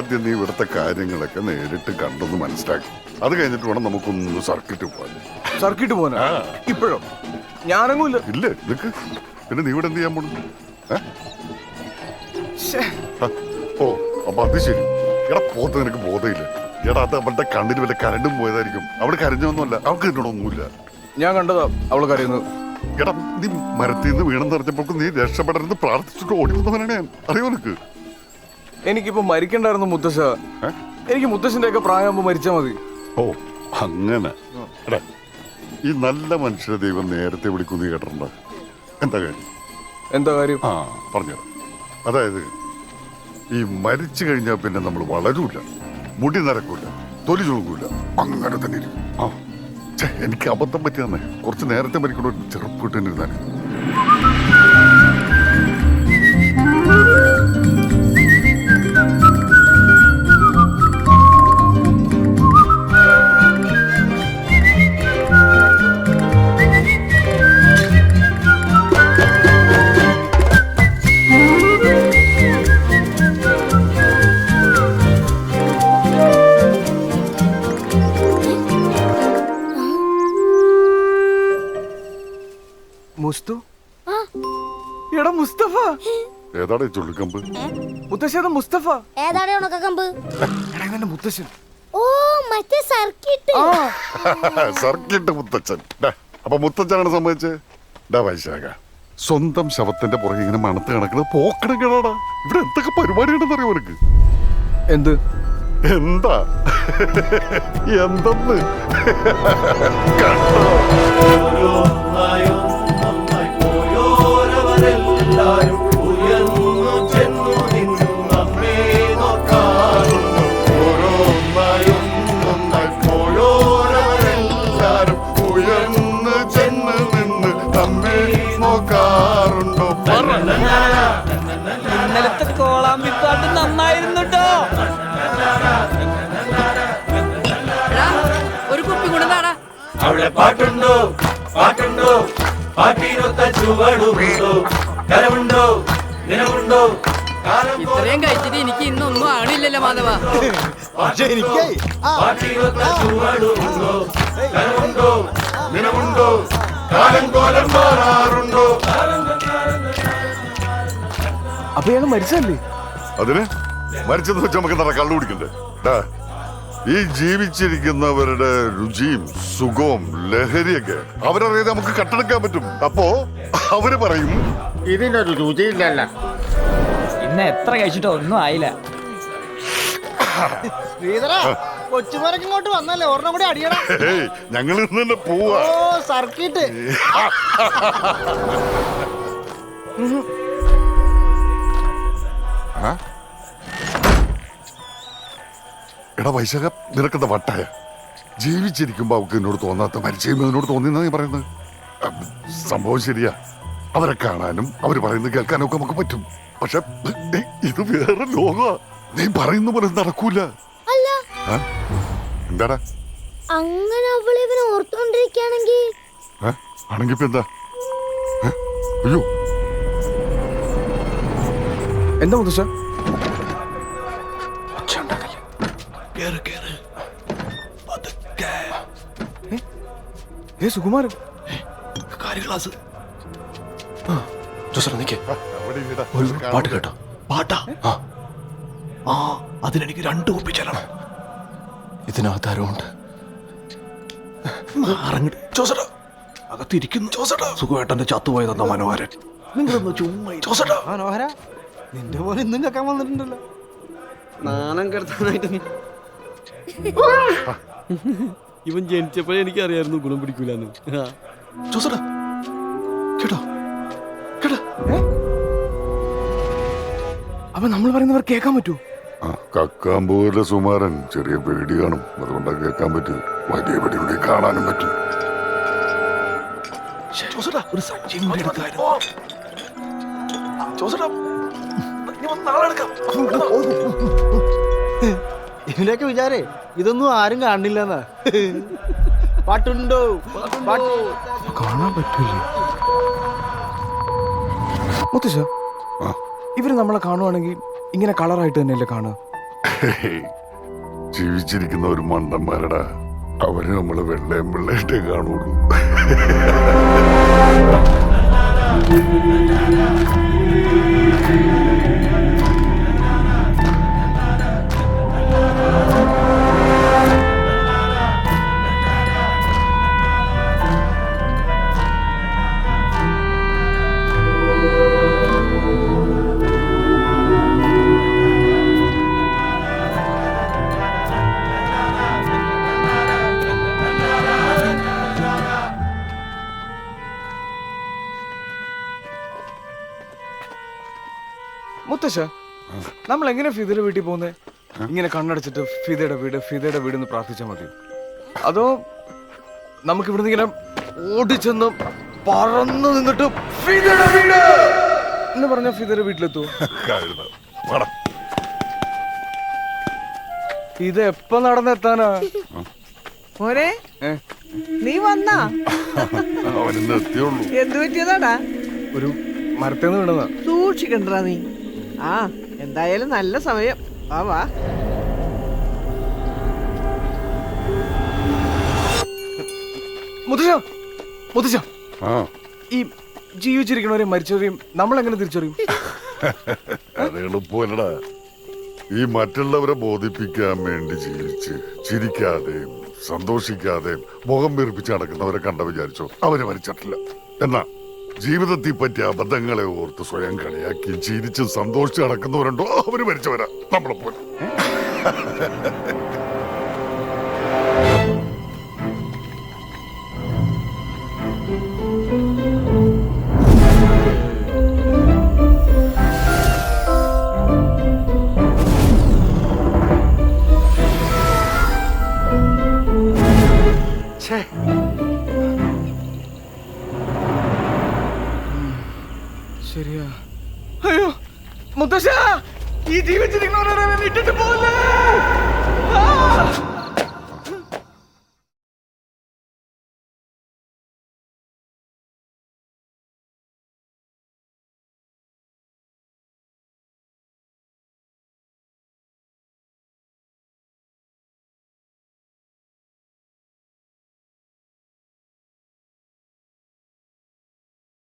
ആദ്യം നീ ഇവിടുത്തെ കാര്യങ്ങളൊക്കെ നേരിട്ട് കണ്ടെന്ന് മനസ്സിലാക്കി. അത് കഴിഞ്ഞിട്ട് വേണം നമുക്കൊന്ന് സർക്കിട്ട് പോകാൻ. സർക്കിട്ട് പോകാനാ? ഇപ്പോഴോ? ഞാനങ്ങൂല്ല. ഇല്ല നിനക്ക് പിന്നെ നീ ഇവിടെ എന്ത് ചെയ്യാൻ പോണു? ഓ അപ്പൊ അത് ശരി. എടാ പോത്ത് നിനക്ക് ബോധമില്ല. എടാ അത് അവളുടെ കണ്ണിൽ വല്ല കരണ്ടും പോയതായിരിക്കും. അവിടെ കരഞ്ഞൊന്നുമല്ല, അവൾക്ക് എന്നോടൊന്നുമില്ല. ഞാൻ കണ്ടതാ അവള് കരയുന്നത്. എടാ നീ മരത്തിൽ നിന്ന് വീണെന്ന് പറഞ്ഞപ്പോ നീ രക്ഷപ്പെടരുന്ന് പ്രാർത്ഥിച്ചിട്ട് ഓടി വന്നവനാണ് ഞാൻ. അറിയോ നിനക്ക്? എനിക്കിപ്പോ മരിക്കണ്ടായിരുന്നു മുത്തശ്ശ. എനിക്ക് മുത്തശ്ശന്റെ ഒക്കെ പ്രായമാകുമ്പോ മരിച്ചാ മതി. ഓ അങ്ങനെ. എടാ ഈ നല്ല മനുഷ്യരെ ദൈവം നേരത്തെ വിളിക്കുന്നു കേട്ടിട്ടുണ്ടോ? എന്താ കാര്യം? എന്താ കാര്യം? ആ പറഞ്ഞുതരാം. അതായത് ഈ മരിച്ചു കഴിഞ്ഞാൽ പിന്നെ നമ്മൾ വളരൂല, മുടി നരക്കൂല, തൊലി ചുളുകൂല, അങ്ങനെ തന്നെ ഇരിക്കും. ആ എനിക്ക് അബദ്ധം പറ്റി തന്നെ. കുറച്ച് നേരത്തെ മരിക്കണ ചെറുപ്പിട്ടിരുന്നാണ്. എടാ മുസ്തഫ. ഏതാടെ ചുള്ളിക്കമ്പ്? മുത്തശ്ശ മുസ്തഫ. ഏതാടെ ഉണക്കക്കമ്പ്? എടാ മുത്തശ്ശൻ. ഓ മറ്റേ സർക്കിട്ട്. സർക്കിട്ട് മുത്തച്ഛൻ. അപ്പൊ മുത്തച്ഛനാണ് സംഭവിച്ചത്. ഡാ വൈശാഖ, സ്വന്തം ശവത്തിന്റെ പുറകെ ഇങ്ങനെ മണത്ത് കിടക്കുന്നത് പോക്കണം കേടാടാ. ഇവിടെ എന്തൊക്കെ പരിപാടിയുണ്ടെന്ന് അറിയോ നിനക്ക്? എന്ത്? എന്താ എന്തെന്ന് ഇന്നലത്തെ കോളാമ്പിപ്പാട്ട് നന്നായിരുന്നു ട്ടോ. ഒരു കുപ്പി കൂടെ താടാ. അവിടെ പാട്ടുണ്ടോ പാട്ടുണ്ടോ പാട്ടിനൊത്ത ചുവടുണ്ടോ കരമുണ്ടോ നിലമുണ്ടോ? ഇത്രയും കഴിച്ചിട്ട് എനിക്ക് ഇന്നൊന്നും ആണില്ലല്ലോ മാധവ. പാട്ടിനൊത്ത ചുവടുണ്ടോ കരമുണ്ടോ നിലമുണ്ടോ? കാലം കോലം മാറാറുണ്ടോ? അപ്പൊ ഇയാള് മരിച്ചല്ലേ? അതിന് മരിച്ചെന്ന് വെച്ചാൽ നമുക്ക് എന്താ കള്ളു കുടിക്കണ്ടേ? ഈ ജീവിച്ചിരിക്കുന്നവരുടെ രുചിയും സുഖവും ലഹരിയൊക്കെ അവരറിയാതെ നമുക്ക് കട്ടെടുക്കാൻ പറ്റും. അപ്പോ അവര് പറയും ഇതിനൊരു രുചിയില്ലല്ല. ഇന്ന് എത്ര കഴിച്ചിട്ടോ ഒന്നും ആയില്ല. കൊച്ചുമരക്ക് ഇങ്ങോട്ട് വന്നല്ലേ, ഒരെണ്ണം കൂടി അടിയണം. ഞങ്ങൾ ഇന്ന് തന്നെ പോവാ. ഓ സർക്കിട്ട്. എടാ വൈശാഖ, നിനക്കെന്താ വട്ടായ? ജീവിച്ചിരിക്കുമ്പോ അവൾക്ക് എന്നോട് തോന്നാത്ത മരിച്ചുമ്പോ എന്നോട് തോന്നിയെന്നാ നീ പറയുന്നത്. സംഭവം ശരിയാ. അവരെ കാണാനും അവര് പറയുന്നത് കേൾക്കാനും ഒക്കെ നമുക്ക് പറ്റും. പക്ഷെ ഇത് വേറെ ലോകമാ. നീ പറയുന്ന പോലെ നടക്കൂല. എന്താടാ അങ്ങനെ അവളെ ഇവനെ ഓർത്തോണ്ടിരിക്കുകയാണെങ്കിൽ ആണെങ്കി ഇപ്പൊ എന്താ? അയ്യോ എന്താ മുത്തശ്ശ? സുകുമാരൻ പാട്ട് കേട്ടോ? പാട്ടാ? ആ അതിനെനിക്ക് 2 കുപ്പി ചെല്ലണം. ഇതിനകത്ത് ആരുണ്ട്? അകത്തിരിക്കുന്നു. സുഖമായിട്ടെന്റെ ചത്തുപോയി തന്ന മനോഹരൻ. നിങ്ങളൊന്ന് ചുമ്മാ മനോഹര, നിന്റെ പോലെ ഇന്നും കേൾക്കാൻ വന്നിട്ടുണ്ടല്ലോ. നാണം കെടുത്താനായിട്ട് ഇവൻ ജനിച്ചപ്പോഴേ എനിക്ക് അറിയായിരുന്നു ഗുണം പിടിക്കൂലെന്ന്. കേട്ടോ? അപ്പൊ നമ്മൾ പറയുന്നവർ കേൾക്കാൻ പറ്റൂ? കക്കാൻ പോലെ സുമാരൻ ചെറിയ പേടി കാണും. അതുകൊണ്ടാ കേൾക്കാൻ പറ്റും. വലിയ പേടി കാണാനും പറ്റും. ഒരു സഞ്ചിയും കൂടി എടുക്കായിരുന്നു. ഇവനൊക്കെ വിചാരേ ഇതൊന്നും ആരും കാണില്ലെന്നാ. പാട്ടുണ്ടോ? കാണാൻ പറ്റൂലേ മുത്തശ്ശ? ഇവര് നമ്മളെ കാണുവാണെങ്കിൽ ഇങ്ങനെ കളറായിട്ട് തന്നെയല്ലേ കാണുക? ഹേയ്, ജീവിച്ചിരിക്കുന്ന ഒരു മണ്ടന്മാരടാ. അവര് നമ്മള് വെള്ളയും വെള്ളയിട്ടേ കാണുള്ളൂ. മുത്തശ്ശ, നമ്മൾ എങ്ങനെ ഫിദയുടെ വീട്ടിൽ പോകുന്നേ? ഇങ്ങനെ കണ്ണടച്ചിട്ട് ഫിദയുടെ വീട് എന്ന് പ്രാർത്ഥിച്ചാൽ മതി? അതോ നമുക്ക് ഇവിടുന്ന് ഇങ്ങനെ ഓടിച്ചെന്ന് പറന്നു നിന്നിട്ട് ഫിദയുടെ വീട് എന്ന് പറഞ്ഞ ഫിദയുടെ വീട്ടിലെത്തൂ? കഴുത. വാടാ. ഇത് എപ്പോ നടന്നെത്താനാ? മോനെ ഏ? നീ വന്നാ? അവനിന്ന് എത്തിയുള്ളൂ. എന്ത് പറ്റിയതാടാ? ഒരു മരത്തേന്ന് വീണതാ. സൂക്ഷിക്കണ്ടാ നീ. ആ എന്തായാലും നല്ല സമയം. വാ മുത്തശ്ശ, ആ, ഈ ജീവിച്ചിരിക്കണവരെയും മരിച്ചവരെയും നമ്മൾ എങ്ങനെ തിരിച്ചറിയും? അത് എളുപ്പമല്ലടാ. ഈ മറ്റുള്ളവരെ ബോധിപ്പിക്കാൻ വേണ്ടി ജീവിച്ച് ചിരിക്കാതെയും സന്തോഷിക്കാതെയും മുഖം വീർപ്പിച്ച് നടക്കുന്നവരെ കണ്ട വിചാരിച്ചോ അവര് മരിച്ചിട്ടില്ല. എന്നാ ജീവിതത്തിൽ പറ്റിയ അബദ്ധങ്ങളെ ഓർത്ത് സ്വയം കളിയാക്കി ചിരിച്ചും സന്തോഷിച്ച് നടക്കുന്നവരുണ്ടോ അവര് മരിച്ചവരാ, നമ്മളെ പോലെ. ശരിയാ. അയ്യോ മുത്തശ്ശ, ഈ ജീവിച്ചിരിക്കുന്നവരെ ഇട്ടിട്ട് പോലെ